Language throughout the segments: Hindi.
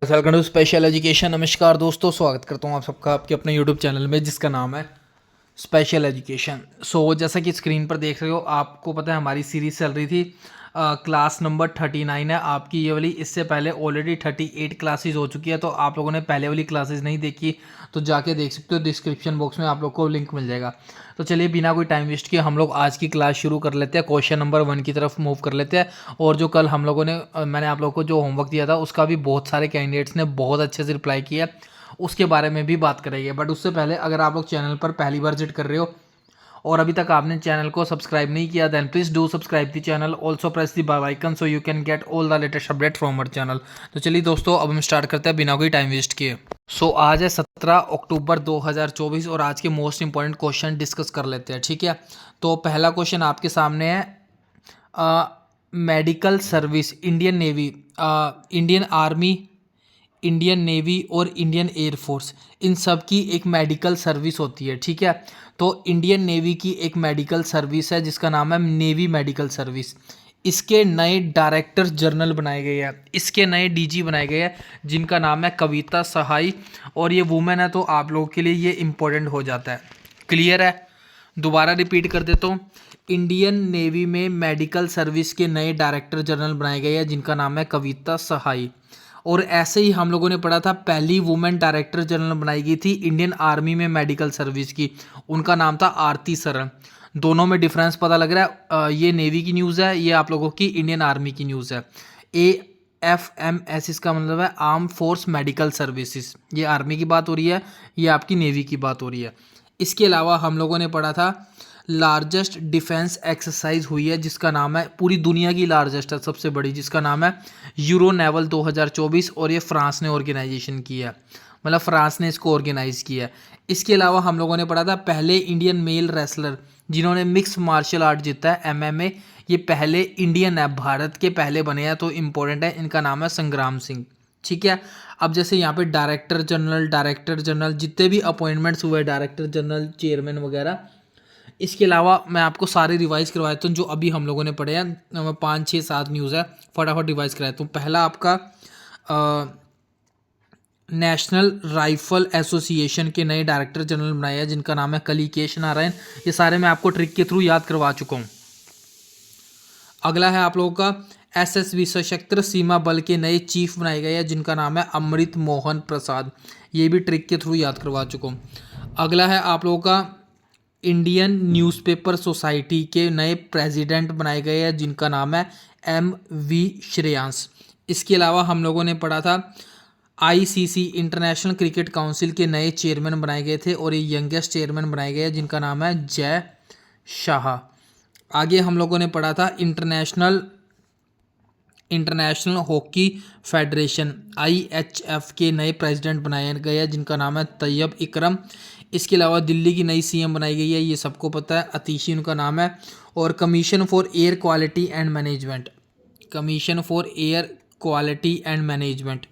Welcome to special education. नमस्कार दोस्तों, स्वागत करता हूँ आप सबका आपके अपने यूट्यूब चैनल में जिसका नाम है स्पेशल एजुकेशन। जैसा कि स्क्रीन पर देख रहे हो, आपको पता है हमारी सीरीज चल रही थी। क्लास नंबर 39 है आपकी ये वाली। इससे पहले ऑलरेडी 38 क्लासेज हो चुकी है। तो आप लोगों ने पहले वाली क्लासेज नहीं देखी तो जाके देख सकते हो, डिस्क्रिप्शन बॉक्स में आप लोग को लिंक मिल जाएगा। तो चलिए बिना कोई टाइम वेस्ट किए हम लोग आज की क्लास शुरू कर लेते हैं। क्वेश्चन नंबर 1 की तरफ मूव कर लेते हैं। और जो कल हम लोगों ने मैंने आप लोगों को जो होमवर्क दिया था उसका भी बहुत सारे कैंडिडेट्स ने बहुत अच्छे से रिप्लाई किया, उसके बारे में भी बात करेंगे। बट उससे पहले अगर आप लोग चैनल पर पहली बार विजिट कर रहे हो और अभी तक आपने चैनल को सब्सक्राइब नहीं किया, then please do subscribe the channel, also press the bell icon so you can get all the latest update from our channel. तो चलिए दोस्तों, अब हम स्टार्ट करते हैं बिना कोई टाइम वेस्ट किए। आज है 17 अक्टूबर 2024 और आज के मोस्ट इंपॉर्टेंट क्वेश्चन डिस्कस कर लेते हैं, ठीक है। तो पहला क्वेश्चन आपके सामने है, medical service Indian navy, Indian army, Indian navy और इंडियन एयरफोर्स, इन सब की एक मेडिकल सर्विस होती है, ठीक है। तो इंडियन नेवी की एक मेडिकल सर्विस है जिसका नाम है नेवी मेडिकल सर्विस। इसके नए डायरेक्टर जनरल बनाए गए हैं, इसके नए डीजी बनाए गए हैं जिनका नाम है कविता सहाय। और ये वुमेन है तो आप लोगों के लिए ये इम्पोर्टेंट हो जाता है। क्लियर है? दोबारा रिपीट कर देता हूँ। इंडियन नेवी में मेडिकल सर्विस के नए डायरेक्टर जनरल बनाए गए हैं जिनका नाम है कविता सहाय। और ऐसे ही हम लोगों ने पढ़ा था, पहली वुमेन डायरेक्टर जनरल बनाई गई थी इंडियन आर्मी में मेडिकल सर्विस की, उनका नाम था आरती सरन। दोनों में डिफरेंस पता लग रहा है। ये नेवी की न्यूज़ है, ये आप लोगों की इंडियन आर्मी की न्यूज़ है। AFMS इसका मतलब है आर्म फोर्स मेडिकल सर्विसेज, ये आर्मी की बात हो रही है, ये आपकी नेवी की बात हो रही है। इसके अलावा हम लोगों ने पढ़ा था लार्जेस्ट डिफेंस एक्सरसाइज हुई है जिसका नाम है, पूरी दुनिया की लार्जेस्ट है, सबसे बड़ी, जिसका नाम है यूरो नेवल 2024 और ये फ्रांस ने ऑर्गेनाइजेशन की है, मतलब फ्रांस ने इसको ऑर्गेनाइज किया है। इसके अलावा हम लोगों ने पढ़ा था पहले इंडियन मेल रेसलर जिन्होंने मिक्स मार्शल आर्ट जीता है MMA, ये पहले इंडियन है, भारत के पहले बने हैं तो इम्पोर्टेंट है, इनका नाम है संग्राम सिंह, ठीक है। अब जैसे यहाँ पे डायरेक्टर जनरल जितने भी अपॉइंटमेंट्स हुए, डायरेक्टर जनरल, चेयरमैन वगैरह, इसके अलावा मैं आपको सारे रिवाइज करवा देता हूँ जो अभी हम लोगों ने पढ़े हैं। 5 6 7 न्यूज़ है, फटाफट रिवाइज करा देता हूँ। पहला आपका नेशनल राइफल एसोसिएशन के नए डायरेक्टर जनरल बनाए हैं जिनका नाम है कलिकेश नारायण। ये सारे मैं आपको ट्रिक के थ्रू याद करवा चुका हूँ। अगला है आप लोगों का SSB सशस्त्र सीमा बल के नए चीफ बनाए गए हैं जिनका नाम है अमृत मोहन प्रसाद, ये भी ट्रिक के थ्रू याद करवा चुका हूँ। अगला है आप लोगों का इंडियन न्यूज़पेपर सोसाइटी के नए प्रेसिडेंट बनाए गए हैं जिनका नाम है MV श्रेयांश। इसके अलावा हम लोगों ने पढ़ा था ICC इंटरनेशनल क्रिकेट काउंसिल के नए चेयरमैन बनाए गए थे और ये यंगेस्ट चेयरमैन बनाए गए हैं जिनका नाम है जय शाह। आगे हम लोगों ने पढ़ा था इंटरनेशनल हॉकी फेडरेशन IHF के नए प्रेसिडेंट बनाए गए हैं जिनका नाम है तैयब इकरम। इसके अलावा दिल्ली की नई CM बनाई गई है, ये सबको पता है, अतीशी उनका नाम है। और commission for air quality and management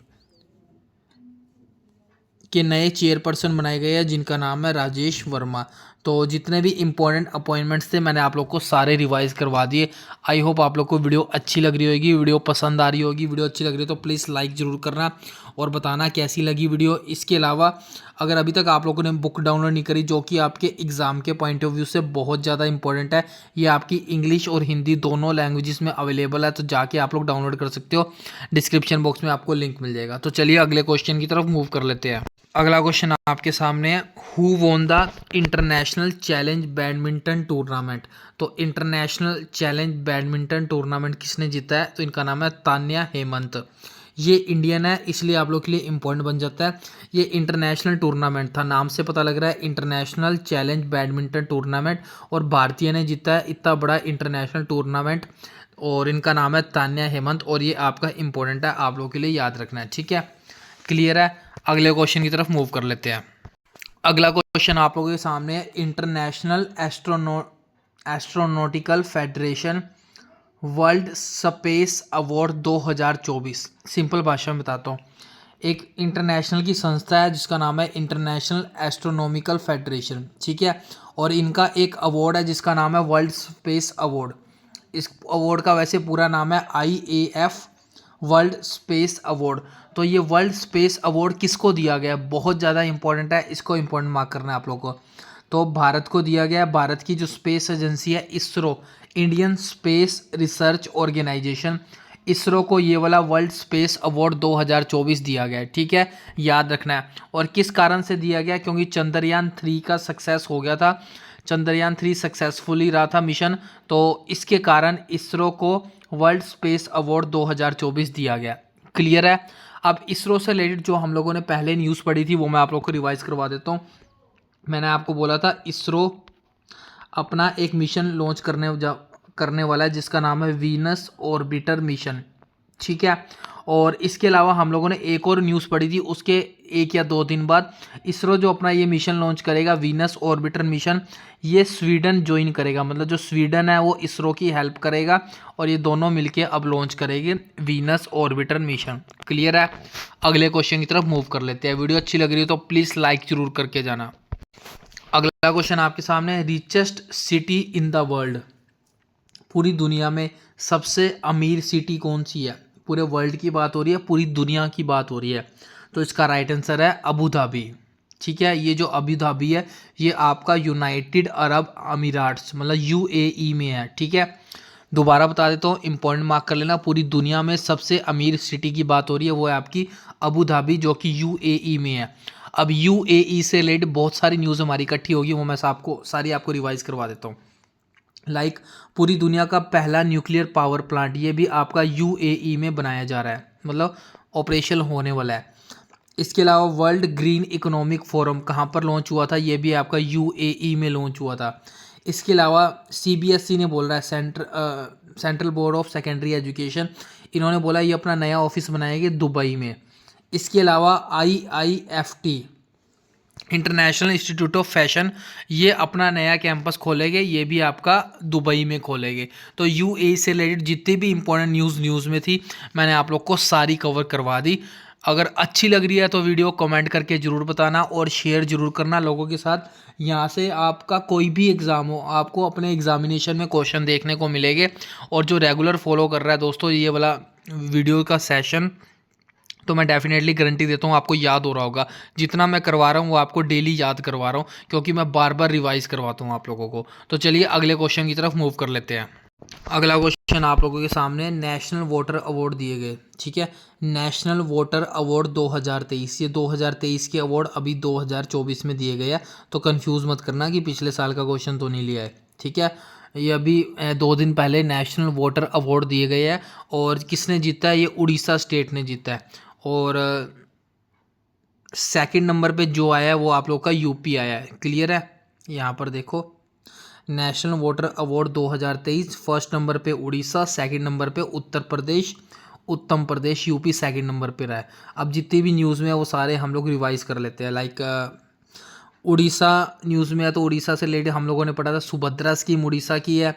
के नए चेयरपर्सन बनाए गए हैं जिनका नाम है राजेश वर्मा। तो जितने भी इंपॉर्टेंट अपॉइंटमेंट्स थे मैंने आप लोग को सारे रिवाइज करवा दिए। आई होप आप लोग को वीडियो अच्छी लग रही होगी, वीडियो पसंद आ रही होगी। वीडियो अच्छी लग रही है तो प्लीज़ लाइक ज़रूर करना और बताना कैसी लगी वीडियो। इसके अलावा अगर अभी तक आप लोगों ने बुक डाउनलोड नहीं करी जो कि आपके एग्ज़ाम के पॉइंट ऑफ व्यू से बहुत ज़्यादा इंपॉर्टेंट है, ये आपकी इंग्लिश और हिंदी दोनों लैंग्वेजेस में अवेलेबल है, तो जाके आप लोग डाउनलोड कर सकते हो, डिस्क्रिप्शन बॉक्स में आपको लिंक मिल जाएगा। तो चलिए अगले क्वेश्चन की तरफ मूव कर लेते हैं। अगला क्वेश्चन आपके सामने है, who won the international challenge badminton tournament. तो इंटरनेशनल चैलेंज बैडमिंटन टूर्नामेंट किसने जीता है? तो इनका नाम है तान्या हेमंत। ये इंडियन है इसलिए आप लोग के लिए इम्पोर्टेंट बन जाता है। ये इंटरनेशनल टूर्नामेंट था, नाम से पता लग रहा है इंटरनेशनल चैलेंज बैडमिंटन टूर्नामेंट, और भारतीय ने जीता है इतना बड़ा इंटरनेशनल टूर्नामेंट, और इनका नाम है तान्या हेमंत। और ये आपका इंपॉर्टेंट है, आप लोगों के लिए याद रखना है, ठीक है। क्लियर है? अगले क्वेश्चन की तरफ मूव कर लेते हैं। अगला क्वेश्चन आप लोगों के सामने है, international astronautical federation world space award 2024। Simple भाषा में बताता हूँ, एक इंटरनेशनल की संस्था है जिसका नाम है इंटरनेशनल एस्ट्रोनॉमिकल फेडरेशन, ठीक है। और इनका एक अवार्ड है जिसका नाम है वर्ल्ड स्पेस अवार्ड। इस अवार्ड का वैसे पूरा नाम है IAF वर्ल्ड स्पेस अवार्ड। तो ये वर्ल्ड स्पेस अवार्ड किसको दिया गया, बहुत ज़्यादा इंपॉर्टेंट है, इसको इंपॉर्टेंट मार्क करना है आप लोगों को। तो भारत को दिया गया, भारत की जो स्पेस एजेंसी है ISRO, Indian space research organisation, ISRO को ये वाला वर्ल्ड स्पेस अवार्ड 2024 दिया गया है, ठीक है, याद रखना है। और किस कारण से दिया गया, क्योंकि चंद्रयान 3 का सक्सेस हो गया था, चंद्रयान 3 सक्सेसफुली रहा था मिशन, तो इसके कारण इसरो को वर्ल्ड स्पेस अवार्ड 2024 दिया गया। क्लियर है। अब इसरो से रिलेटेड जो हम लोगों ने पहले न्यूज़ पढ़ी थी वो मैं आप लोग को रिवाइज करवा देता हूँ। मैंने आपको बोला था इसरो अपना एक मिशन लॉन्च करने वाला है जिसका नाम है वीनस ऑर्बिटर मिशन, ठीक है। और इसके अलावा हम लोगों ने एक और न्यूज़ पढ़ी थी उसके 1 या 2 दिन बाद, इसरो जो अपना ये मिशन लॉन्च करेगा वीनस ऑर्बिटर मिशन, ये स्वीडन ज्वाइन करेगा, मतलब जो स्वीडन है वो इसरो की हेल्प करेगा और ये दोनों मिलके अब लॉन्च करेंगे वीनस ऑर्बिटर मिशन। क्लियर है। अगले क्वेश्चन की तरफ मूव कर लेते हैं। वीडियो अच्छी लग रही है तो प्लीज़ लाइक जरूर करके जाना। अगला क्वेश्चन आपके सामने है, richest city in the world, पूरी दुनिया में सबसे अमीर सिटी कौन सी है। पूरे वर्ल्ड की बात हो रही है, पूरी दुनिया की बात हो रही है, तो इसका राइट आंसर है अबू धाबी, ठीक है। ये जो अबू धाबी है ये आपका यूनाइटेड अरब अमीराट्स मतलब यूएई में है, ठीक है। दोबारा बता देता हूँ, इंपॉर्टेंट मार्क कर लेना, पूरी दुनिया में सबसे अमीर सिटी की बात हो रही है, वो है आपकी अबू धाबी जो कि यूएई में है। अब यूएई से रिलेटेड बहुत सारी न्यूज़ हमारी इकट्ठी होगी, वो मैं सारी आपको रिवाइज करवा देता हूँ। लाइक पूरी दुनिया का पहला न्यूक्लियर पावर प्लांट ये भी आपका यूएई में बनाया जा रहा है, मतलब ऑपरेशन होने वाला है। इसके अलावा वर्ल्ड ग्रीन इकोनॉमिक फोरम कहाँ पर लॉन्च हुआ था, ये भी आपका यूएई में लॉन्च हुआ था। इसके अलावा सीबीएसई ने बोल रहा है, central board of secondary education, इन्होंने बोला ये अपना नया ऑफिस बनाएंगे दुबई में। इसके अलावा IIFT international institute of fashion ये अपना नया कैंपस खोलेंगे, ये भी आपका दुबई में खोलेंगे। तो यूएई से रिलेटेड जितनी भी इंपॉर्टेंट न्यूज़ में थी मैंने आप लोग को सारी कवर करवा दी। अगर अच्छी लग रही है तो वीडियो कमेंट करके ज़रूर बताना और शेयर ज़रूर करना लोगों के साथ। यहाँ से आपका कोई भी एग्ज़ाम हो आपको अपने एग्जामिनेशन में क्वेश्चन देखने को मिलेंगे। और जो रेगुलर फॉलो कर रहा है दोस्तों ये वाला वीडियो का सेशन, तो मैं डेफिनेटली गारंटी देता हूँ आपको याद हो रहा होगा। जितना मैं करवा रहा हूँ वो आपको डेली याद करवा रहा हूँ क्योंकि मैं बार बार रिवाइज करवाता हूँ आप लोगों को। तो चलिए अगले क्वेश्चन की तरफ मूव कर लेते हैं। अगला क्वेश्चन आप लोगों के सामने, नेशनल वोटर अवार्ड दिए गए, ठीक है। नेशनल वोटर अवार्ड 2023, ये 2023 के अवार्ड अभी 2024 में दिए गए हैं, तो कंफ्यूज मत करना कि पिछले साल का क्वेश्चन तो नहीं लिया है, ठीक है। ये अभी 2 दिन पहले नेशनल वोटर अवार्ड दिए गए हैं और किसने जीता है, ये उड़ीसा स्टेट ने जीता है। और सेकंड नंबर पे जो आया है वो आप लोग का यूपी आया है। क्लियर है। यहाँ पर देखो national voter award 2023, first number पे उड़ीसा, सेकंड नंबर पे उत्तर प्रदेश, उत्तम प्रदेश, यूपी सेकंड नंबर पे रहा है। अब जितनी भी न्यूज़ में है वो सारे हम लोग रिवाइज कर लेते हैं। लाइक उड़ीसा न्यूज़ में है तो उड़ीसा से रिलेटेड हम लोगों ने पढ़ा था सुभद्रा स्कीम उड़ीसा की है।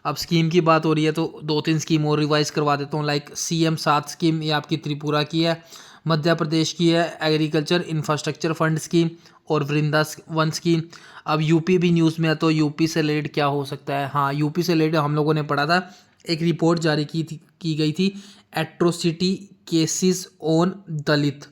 अब स्कीम की बात हो रही है तो 2-3 स्कीम और रिवाइज करवा देता हूँ। लाइक CM 7 स्कीम ये आपकी त्रिपुरा की है, मध्य प्रदेश की है एग्रीकल्चर इंफ्रास्ट्रक्चर फंड स्कीम, और वृंदावन स्कीम। अब यूपी भी न्यूज़ में है तो यूपी से रिलेटेड क्या हो सकता है, हाँ यूपी से रिलेटेड हम लोगों ने पढ़ा था, एक रिपोर्ट जारी की गई थी, एट्रोसिटी केसेस ऑन दलित,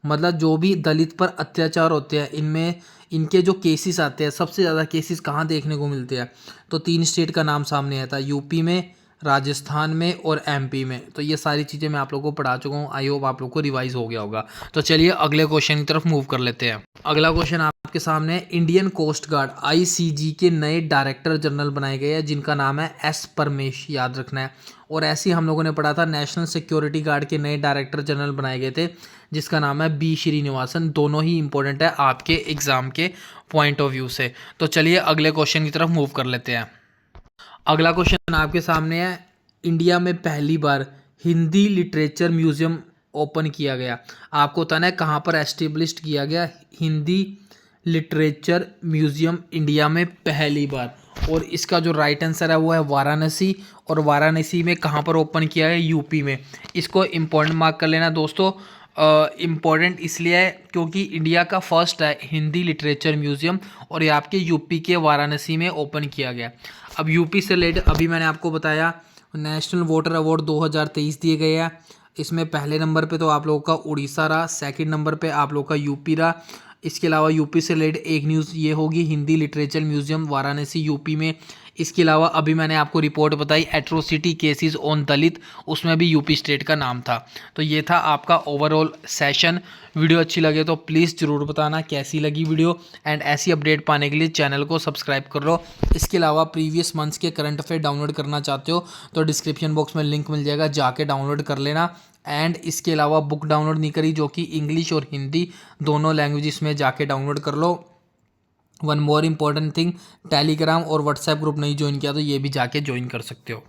मतलब जो भी दलित पर अत्याचार होते हैं इनमें इनके जो केसेस आते हैं सबसे ज़्यादा केसेस कहाँ देखने को मिलते हैं, तो 3 स्टेट का नाम सामने आता है, यूपी में, राजस्थान में और MP में। तो ये सारी चीज़ें मैं आप लोगों को पढ़ा चुका हूँ, आई होप आप लोग को रिवाइज हो गया होगा। तो चलिए अगले क्वेश्चन की तरफ मूव कर लेते हैं। अगला क्वेश्चन आपके सामने है, इंडियन कोस्ट गार्ड ICG के नए डायरेक्टर जनरल बनाए गए हैं जिनका नाम है S परमेश, याद रखना है। और ऐसे ही हम लोगों ने पढ़ा था नेशनल सिक्योरिटी गार्ड के नए डायरेक्टर जनरल बनाए गए थे जिसका नाम है B श्रीनिवासन। दोनों ही इंपॉर्टेंट है आपके एग्जाम के पॉइंट ऑफ व्यू से। तो चलिए अगले क्वेश्चन की तरफ मूव कर लेते हैं। अगला क्वेश्चन आपके सामने है, इंडिया में पहली बार हिंदी लिटरेचर म्यूजियम ओपन किया गया। आपको बताना है कहाँ पर एस्टेब्लिश्ड किया गया हिंदी लिटरेचर म्यूजियम इंडिया में पहली बार, और इसका जो राइट आंसर है वो है वाराणसी। और वाराणसी में कहाँ पर ओपन किया है, यूपी में। इसको इम्पोर्टेंट मार्क कर लेना दोस्तों। इम्पॉर्टेंट इसलिए है क्योंकि इंडिया का फर्स्ट है हिंदी लिटरेचर म्यूजियम और ये आपके यूपी के वाराणसी में ओपन किया गया। अब यूपी से रिलेटेड अभी मैंने आपको बताया नेशनल वोटर अवार्ड 2023 दिए गए हैं, इसमें पहले नंबर पे तो आप लोगों का उड़ीसा रहा, सेकंड नंबर पे आप लोगों का यूपी रहा। इसके अलावा यूपी से रिलेटेड एक न्यूज़ ये होगी, Hindi literature museum Varanasi UP में। इसके अलावा अभी मैंने आपको रिपोर्ट बताई एट्रोसिटी केसेस ऑन दलित, उसमें भी यूपी स्टेट का नाम था। तो ये था आपका ओवरऑल सेशन। वीडियो अच्छी लगे तो प्लीज़ ज़रूर बताना कैसी लगी वीडियो, एंड ऐसी अपडेट पाने के लिए चैनल को सब्सक्राइब कर लो। इसके अलावा प्रीवियस मंथ्स के करंट अफेयर डाउनलोड करना चाहते हो तो डिस्क्रिप्शन बॉक्स में लिंक मिल जाएगा, जाके डाउनलोड कर लेना। एंड इसके अलावा बुक डाउनलोड नहीं करी जो कि इंग्लिश और हिंदी दोनों लैंग्वेजेस में, जाके डाउनलोड कर लो। One more important thing, Telegram और व्हाट्सएप ग्रुप नहीं ज्वाइन किया तो ये भी जाके ज्वाइन कर सकते हो।